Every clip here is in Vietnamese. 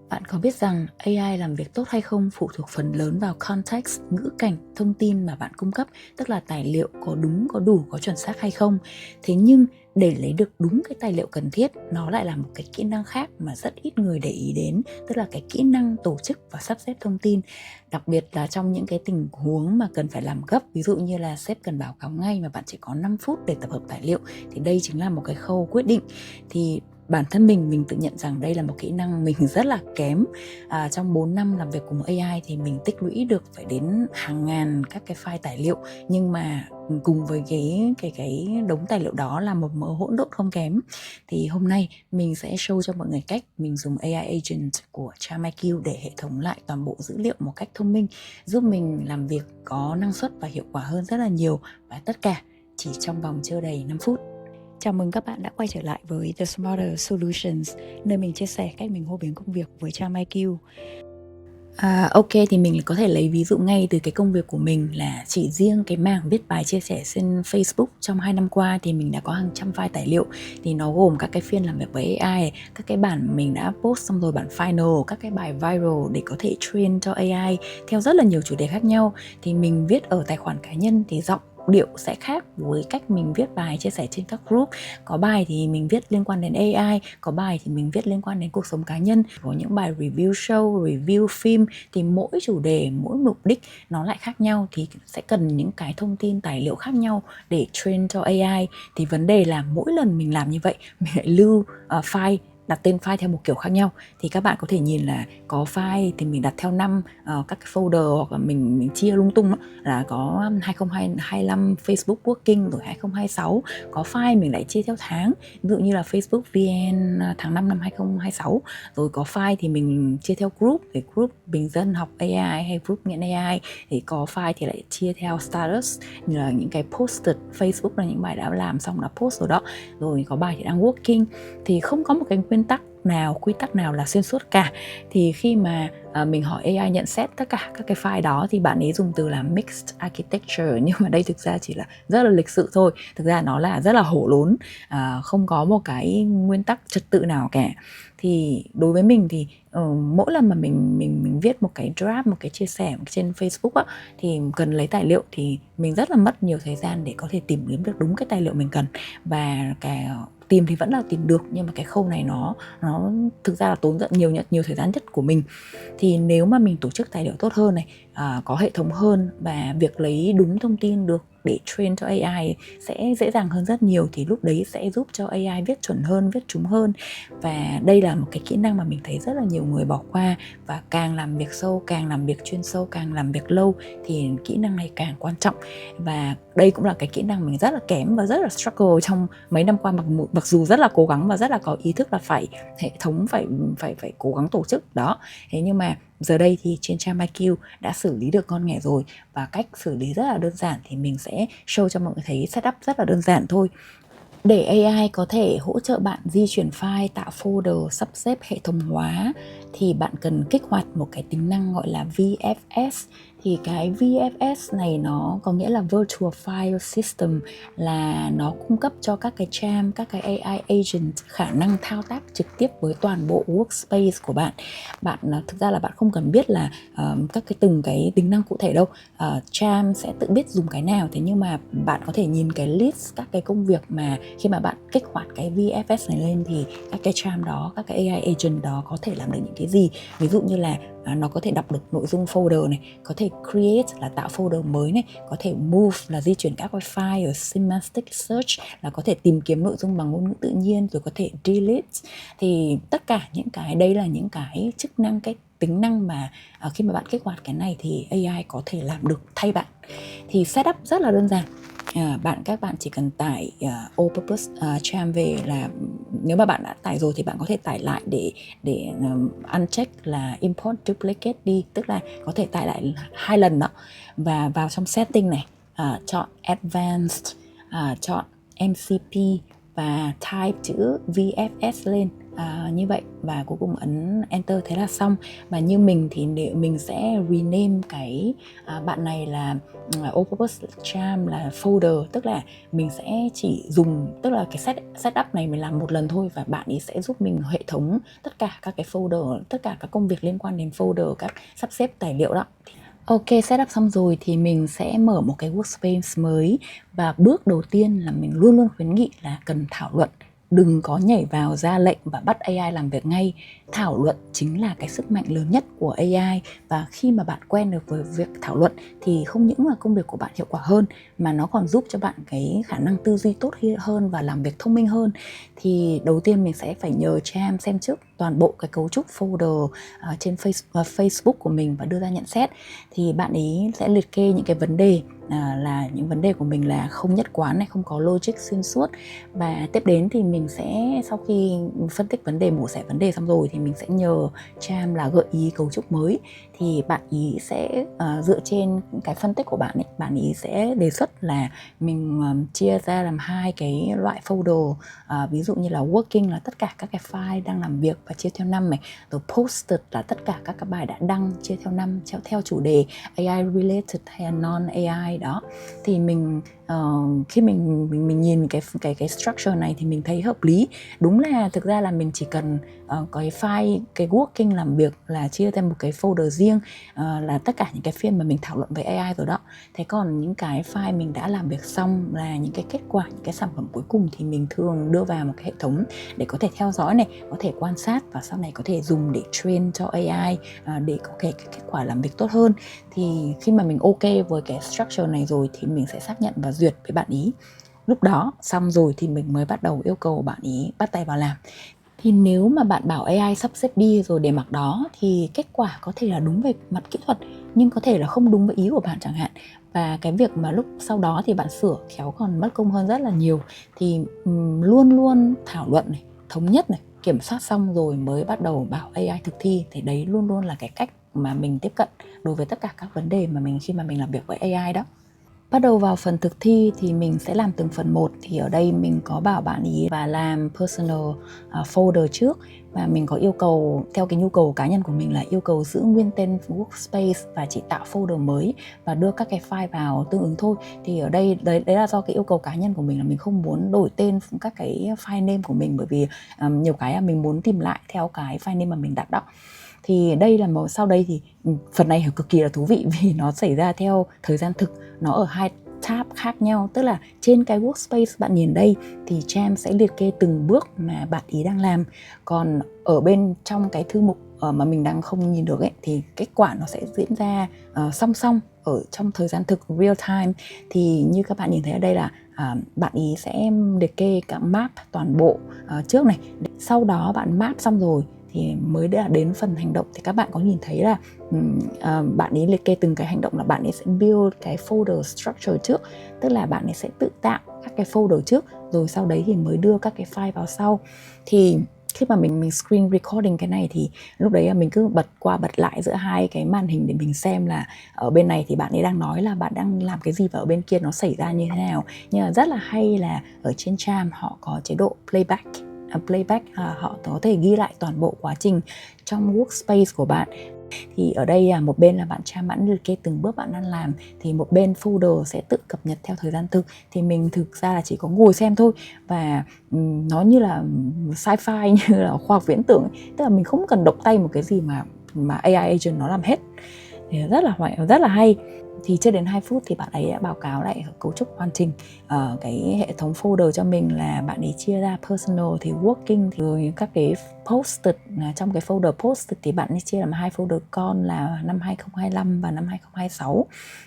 Bạn có biết rằng AI làm việc tốt hay không phụ thuộc phần lớn vào context, ngữ cảnh, thông tin mà bạn cung cấp, tức là tài liệu có đúng, có đủ, có chuẩn xác hay không. Thế nhưng để lấy được đúng cái tài liệu cần thiết, nó lại là một cái kỹ năng khác mà rất ít người để ý đến, tức là cái kỹ năng tổ chức và sắp xếp thông tin. Đặc biệt là trong những cái tình huống mà cần phải làm gấp, ví dụ như là sếp cần báo cáo ngay mà bạn chỉ có 5 phút để tập hợp tài liệu, thì đây chính là một cái khâu quyết định. Thì bản thân mình tự nhận rằng đây là một kỹ năng mình rất là kém. Trong 4 năm làm việc cùng AI thì mình tích lũy được phải đến hàng ngàn các cái file tài liệu, nhưng mà cùng với cái đống tài liệu đó là một mớ hỗn độn không kém. Thì hôm nay mình sẽ show cho mọi người cách mình dùng AI agent của CharmIQ để hệ thống lại toàn bộ dữ liệu một cách thông minh, giúp mình làm việc có năng suất và hiệu quả hơn rất là nhiều, và tất cả chỉ trong vòng chưa đầy 5 phút. Chào mừng các bạn đã quay trở lại với The Smarter Solutions, nơi mình chia sẻ cách mình hô biến công việc với CharmIQ. Ok, thì mình có thể lấy ví dụ ngay từ cái công việc của mình là chỉ riêng cái mảng viết bài chia sẻ trên Facebook trong 2 năm qua thì mình đã có hàng trăm file tài liệu. Thì nó gồm các cái phiên làm việc với AI, các cái bản mình đã post xong rồi, bản final, các cái bài viral để có thể train cho AI theo rất là nhiều chủ đề khác nhau. Thì mình viết ở tài khoản cá nhân thì giọng điệu sẽ khác với cách mình viết bài chia sẻ trên các group. Có bài thì mình viết liên quan đến AI, có bài thì mình viết liên quan đến cuộc sống cá nhân, có những bài review show, review phim. Thì mỗi chủ đề, mỗi mục đích nó lại khác nhau, thì sẽ cần những cái thông tin tài liệu khác nhau để train cho AI. Thì vấn đề là mỗi lần mình làm như vậy, mình lại lưu file, đặt tên file theo một kiểu khác nhau. Thì các bạn có thể nhìn là có file thì mình đặt theo năm, các cái folder, hoặc là mình chia lung tung đó, là có 2025 Facebook Working, rồi 2026. Có file mình lại chia theo tháng, ví dụ như là Facebook VN tháng 5 năm 2026. Rồi có file thì mình chia theo group, thì group bình dân học AI hay group nghiện AI. Thì có file thì lại chia theo status, như là những cái posted Facebook, là những bài đã làm xong đã post rồi đó. Rồi có bài thì đang working. Thì không có một cái quy tắc nào là xuyên suốt cả. Thì khi mà mình hỏi AI nhận xét tất cả các cái file đó thì bạn ấy dùng từ là mixed architecture, nhưng mà đây thực ra chỉ là rất là lịch sự thôi. Thực ra nó là rất là hổ lốn, không có một cái nguyên tắc trật tự nào cả. Thì đối với mình thì mỗi lần mà mình viết một cái draft, một cái chia sẻ trên Facebook á, thì cần lấy tài liệu thì mình rất là mất nhiều thời gian để có thể tìm kiếm được đúng cái tài liệu mình cần. Và cái tìm thì vẫn là tìm được, nhưng mà cái khâu này nó thực ra là tốn rất nhiều thời gian nhất của mình. Thì nếu mà mình tổ chức tài liệu tốt hơn này, có hệ thống hơn, và việc lấy đúng thông tin được để train cho AI sẽ dễ dàng hơn rất nhiều, thì lúc đấy sẽ giúp cho AI viết chuẩn hơn, viết trúng hơn. Và đây là một cái kỹ năng mà mình thấy rất là nhiều người bỏ qua. Và càng làm việc sâu, càng làm việc chuyên sâu, càng làm việc lâu thì kỹ năng này càng quan trọng. Và đây cũng là cái kỹ năng mình rất là kém và rất là struggle trong mấy năm qua, mặc dù rất là cố gắng và rất là có ý thức là phải hệ thống, phải cố gắng tổ chức đó. Thế nhưng mà giờ đây thì trên CharmIQ đã xử lý được con nghẻ rồi, và cách xử lý rất là đơn giản thì mình sẽ show cho mọi người thấy setup rất là đơn giản thôi. Để AI có thể hỗ trợ bạn di chuyển file, tạo folder, sắp xếp, hệ thống hóa thì bạn cần kích hoạt một cái tính năng gọi là VFS. Thì cái VFS này nó có nghĩa là Virtual File System, là nó cung cấp cho các cái Cham, các cái AI agent khả năng thao tác trực tiếp với toàn bộ workspace của bạn. Thực ra là bạn không cần biết là từng cái tính năng cụ thể đâu. Cham sẽ tự biết dùng cái nào, thế nhưng mà bạn có thể nhìn cái list các cái công việc mà khi mà bạn kích hoạt cái VFS này lên thì các cái Cham đó, các cái AI agent đó có thể làm được những cái gì. Ví dụ như là nó có thể đọc được nội dung folder này, có thể create là tạo folder mới này, có thể move là di chuyển các cái file, ở semantic search là có thể tìm kiếm nội dung bằng ngôn ngữ tự nhiên, rồi có thể delete. Thì tất cả những cái đây là những cái chức năng, cái tính năng mà khi mà bạn kích hoạt cái này thì AI có thể làm được thay bạn. Thì setup rất là đơn giản. Các bạn chỉ cần tải All Purpose Cham về. Là nếu mà bạn đã tải rồi thì bạn có thể tải lại để uncheck là import duplicate đi, tức là có thể tải lại 2 lần đó. Và vào trong setting này, chọn advanced, chọn MCP và type chữ VFS lên. như vậy, và cuối cùng ấn enter, thế là xong. Và như mình thì mình sẽ rename cái bạn này là all purpose charm là folder, tức là mình sẽ chỉ dùng, tức là cái setup này mình làm một lần thôi, và bạn ấy sẽ giúp mình hệ thống tất cả các cái folder, tất cả các công việc liên quan đến folder, các sắp xếp tài liệu đó. Ok, setup xong rồi thì mình sẽ mở một cái workspace mới, và bước đầu tiên là mình luôn luôn khuyến nghị là cần thảo luận. Đừng có nhảy vào ra lệnh và bắt AI làm việc ngay. Thảo luận chính là cái sức mạnh lớn nhất của AI, và khi mà bạn quen được với việc thảo luận thì không những là công việc của bạn hiệu quả hơn, mà nó còn giúp cho bạn cái khả năng tư duy tốt hơn và làm việc thông minh hơn. Thì đầu tiên mình sẽ phải nhờ Cham xem trước toàn bộ cái cấu trúc folder trên Facebook của mình và đưa ra nhận xét. Thì bạn ấy sẽ liệt kê những cái vấn đề, là những vấn đề của mình là không nhất quán này, không có logic xuyên suốt. Và tiếp đến thì mình sẽ, sau khi phân tích vấn đề, mổ xẻ vấn đề xong rồi, thì mình sẽ nhờ Cham là gợi ý cấu trúc mới. Thì bạn ý sẽ dựa trên cái phân tích của bạn ấy, bạn ý sẽ đề xuất là mình chia ra làm hai cái loại folder, ví dụ như là working là tất cả các cái file đang làm việc và chia theo năm này, rồi posted là tất cả các cái bài đã đăng chia theo năm, theo chủ đề AI related hay là non AI đó. Thì mình khi mình nhìn cái structure này thì mình thấy hợp lý. Đúng là thực ra là mình chỉ cần có cái file, cái working làm việc là chia thành một cái folder riêng, là tất cả những cái phiên mà mình thảo luận với AI rồi đó. Thế còn những cái file mình đã làm việc xong là những cái kết quả, những cái sản phẩm cuối cùng, thì mình thường đưa vào một cái hệ thống để có thể theo dõi này, có thể quan sát, và sau này có thể dùng để train cho AI để có cái kết quả làm việc tốt hơn. Thì khi mà mình ok với cái structure này rồi thì mình sẽ xác nhận và duyệt với bạn ý. Lúc đó xong rồi thì mình mới bắt đầu yêu cầu bạn ý bắt tay vào làm. Thì nếu mà bạn bảo AI sắp xếp đi rồi để mặc đó, thì kết quả có thể là đúng về mặt kỹ thuật, nhưng có thể là không đúng với ý của bạn chẳng hạn. Và cái việc mà lúc sau đó thì bạn sửa khéo còn mất công hơn rất là nhiều. Thì luôn luôn thảo luận này, thống nhất này, kiểm soát xong rồi mới bắt đầu bảo AI thực thi. Thì đấy luôn luôn là cái cách mà mình tiếp cận đối với tất cả các vấn đề mà khi mà mình làm việc với AI đó. Bắt đầu vào phần thực thi thì mình sẽ làm từng phần một. Thì ở đây mình có bảo bạn ý và làm personal folder trước, và mình có yêu cầu theo cái nhu cầu cá nhân của mình là yêu cầu giữ nguyên tên workspace và chỉ tạo folder mới và đưa các cái file vào tương ứng thôi. Thì ở đây đấy là do cái yêu cầu cá nhân của mình là mình không muốn đổi tên các cái file name của mình, bởi vì nhiều cái mình muốn tìm lại theo cái file name mà mình đặt đó. Thì đây là sau đây thì phần này cực kỳ là thú vị vì nó xảy ra theo thời gian thực, nó ở hai tab khác nhau. Tức là trên cái workspace bạn nhìn đây thì Cham sẽ liệt kê từng bước mà bạn ý đang làm, còn ở bên trong cái thư mục mà mình đang không nhìn được ấy, thì kết quả nó sẽ diễn ra song song ở trong thời gian thực real time. Thì như các bạn nhìn thấy ở đây là bạn ý sẽ liệt kê cả map toàn bộ trước này, sau đó bạn map xong rồi thì mới đã đến phần hành động. Thì các bạn có nhìn thấy là bạn ấy liệt kê từng cái hành động là bạn ấy sẽ build cái folder structure trước, tức là bạn ấy sẽ tự tạo các cái folder trước, rồi sau đấy thì mới đưa các cái file vào sau. Thì khi mà mình screen recording cái này thì lúc đấy mình cứ bật qua bật lại giữa hai cái màn hình để mình xem là ở bên này thì bạn ấy đang nói là bạn đang làm cái gì và ở bên kia nó xảy ra như thế nào. Nhưng mà rất là hay là ở trên Cham họ có chế độ playback, họ có thể ghi lại toàn bộ quá trình trong workspace của bạn. Thì ở đây một bên là bạn Cham bạn liệt kê từng bước bạn đang làm, thì một bên folder sẽ tự cập nhật theo thời gian thực. Thì mình thực ra là chỉ có ngồi xem thôi, và nó như là sci-fi, như là khoa học viễn tưởng, tức là mình không cần động tay một cái gì mà AI agent nó làm hết. Thì rất là hay. Thì chưa đến 2 phút thì bạn ấy đã báo cáo lại cấu trúc hoàn chỉnh cái hệ thống folder cho mình, là bạn ấy chia ra personal thì working, thì rồi các cái posted, trong cái folder posted thì bạn ấy chia làm 2 folder con là năm 2025 và năm 2026.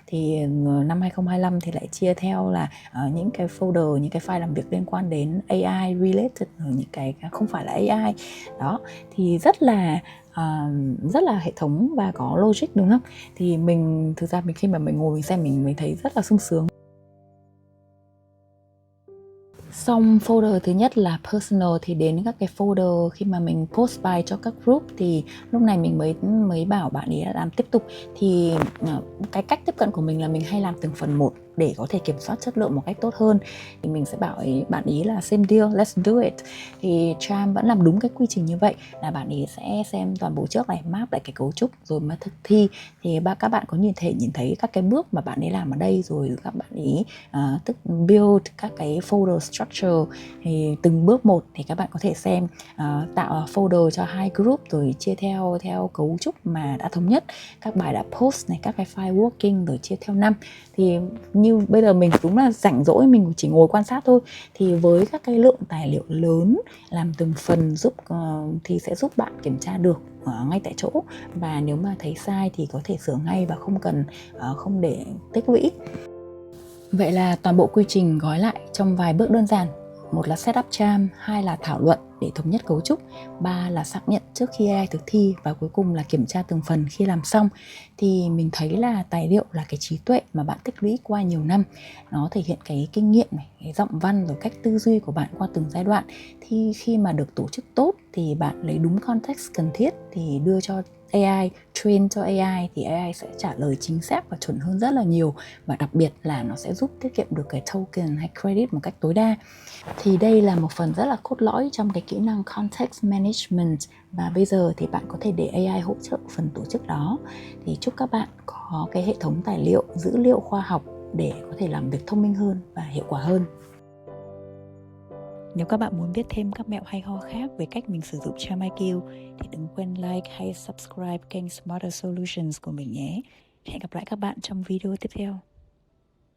Thì năm 2025 thì lại chia theo là những cái folder, những cái file làm việc liên quan đến AI related, rồi những cái không phải là AI đó. Thì rất là hệ thống và có logic, đúng không? Thì thực ra khi mà mình ngồi mình xem mình thấy rất là sung sướng. Xong folder thứ nhất là personal thì đến các cái folder khi mà mình post bài cho các group, thì lúc này mình mới bảo bạn ấy làm tiếp tục. Thì cái cách tiếp cận của mình là mình hay làm từng phần một để có thể kiểm soát chất lượng một cách tốt hơn. Thì mình sẽ bảo bạn ý là same deal, let's do it. Thì Cham vẫn làm đúng cái quy trình như vậy, là bạn ý sẽ xem toàn bộ trước này, map lại cái cấu trúc rồi mới thực thi. Thì các bạn có nhìn thấy các cái bước mà bạn ấy làm ở đây, rồi các bạn ý tức build các cái folder structure. Thì từng bước một thì các bạn có thể xem tạo folder cho 2 group rồi chia theo cấu trúc mà đã thống nhất. Các bài đã post này, các cái file working rồi chia theo năm. Thì như bây giờ mình đúng là rảnh rỗi, mình chỉ ngồi quan sát thôi. Thì với các cái lượng tài liệu lớn làm từng phần thì sẽ giúp bạn kiểm tra được ngay tại chỗ, và nếu mà thấy sai thì có thể sửa ngay và không để tích lũy. Vậy là toàn bộ quy trình gói lại trong vài bước đơn giản. 1 là setup Cham, 2 là thảo luận để thống nhất cấu trúc, 3 là xác nhận trước khi AI thực thi, và cuối cùng là kiểm tra từng phần khi làm xong. Thì mình thấy là tài liệu là cái trí tuệ mà bạn tích lũy qua nhiều năm. Nó thể hiện cái kinh nghiệm này, cái giọng văn rồi cách tư duy của bạn qua từng giai đoạn. Thì khi mà được tổ chức tốt thì bạn lấy đúng context cần thiết thì đưa cho AI, train cho AI, thì AI sẽ trả lời chính xác và chuẩn hơn rất là nhiều. Và đặc biệt là nó sẽ giúp tiết kiệm được cái token hay credit một cách tối đa. Thì đây là một phần rất là cốt lõi trong cái kỹ năng context management, và bây giờ thì bạn có thể để AI hỗ trợ phần tổ chức đó. Thì chúc các bạn có cái hệ thống tài liệu, dữ liệu khoa học để có thể làm việc thông minh hơn và hiệu quả hơn. Nếu các bạn muốn biết thêm các mẹo hay ho khác về cách mình sử dụng ChamIQ thì đừng quên like hay subscribe kênh Smarter Solutions của mình nhé. Hẹn gặp lại các bạn trong video tiếp theo.